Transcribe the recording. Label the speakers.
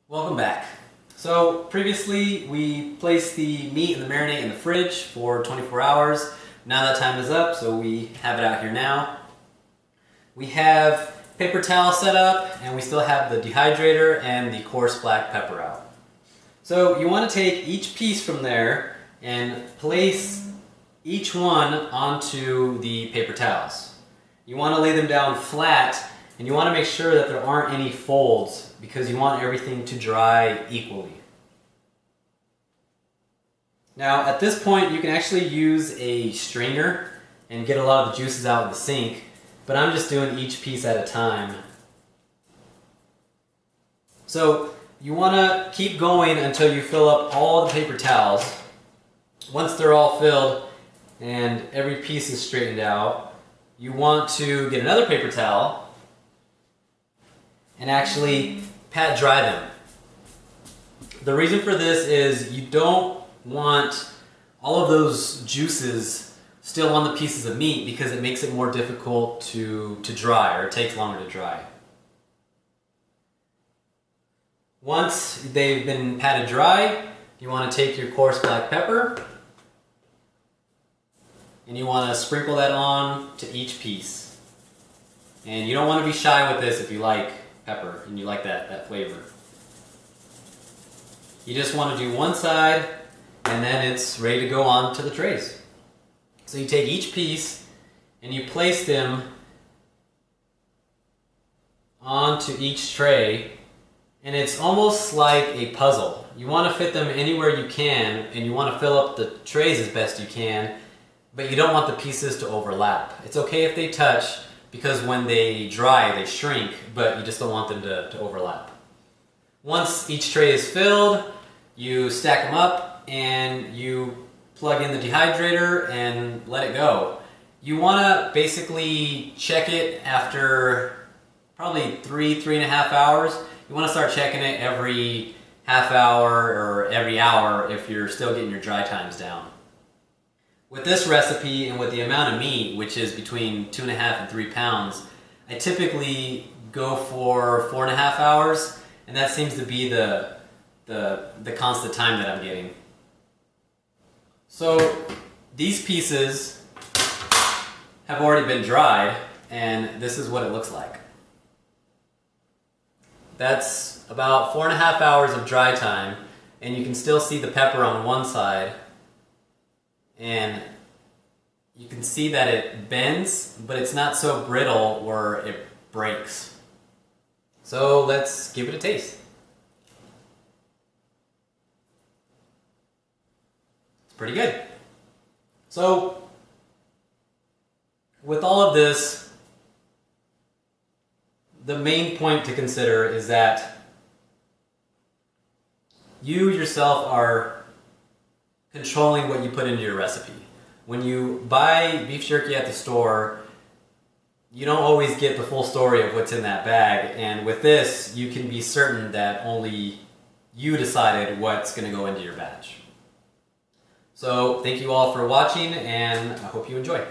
Speaker 1: Welcome back. So previously we placed the meat and the marinade in the fridge for 24 hours. Now that time is up, so we have it out here now. We have paper towel set up, and we still have the dehydrator and the coarse black pepper out. So you want to take each piece from there and place each one onto the paper towels. You want to lay them down flat, and you want to make sure that there aren't any folds because you want everything to dry equally. Now at this point you can actually use a strainer and get a lot of the juices out of the sink, but I'm just doing each piece at a time. So you want to keep going until you fill up all the paper towels. Once they're all filled and every piece is straightened out, you want to get another paper towel and actually pat dry them. The reason for this is you don't want all of those juices still on the pieces of meat because it makes it more difficult to dry, or it takes longer to dry. Once they've been patted dry, you want to take your coarse black pepper and you want to sprinkle that on to each piece. And you don't want to be shy with this if you like pepper and you like that flavor. You just want to do one side and then it's ready to go on to the trays. So you take each piece and you place them onto each tray, and it's almost like a puzzle. You want to fit them anywhere you can and you want to fill up the trays as best you can, but you don't want the pieces to overlap. It's okay if they touch, because when they dry, they shrink, but you just don't want them to overlap. Once each tray is filled, you stack them up and you plug in the dehydrator and let it go. You want to basically check it after probably 3.5 hours. You want to start checking it every half hour or every hour if you're still getting your dry times down. With this recipe and with the amount of meat, which is between 2.5 and 3 pounds, I typically go for 4.5 hours, and that seems to be the constant time that I'm getting. So these pieces have already been dried, and this is what it looks like. That's about 4.5 hours of dry time, and you can still see the pepper on one side. And you can see that it bends, but it's not so brittle where it breaks. So let's give it a taste. It's pretty good. So with all of this, the main point to consider is that you yourself are controlling what you put into your recipe. When you buy beef jerky at the store, you don't always get the full story of what's in that bag, and with this you can be certain that only you decided what's going to go into your batch. So thank you all for watching, and I hope you enjoy.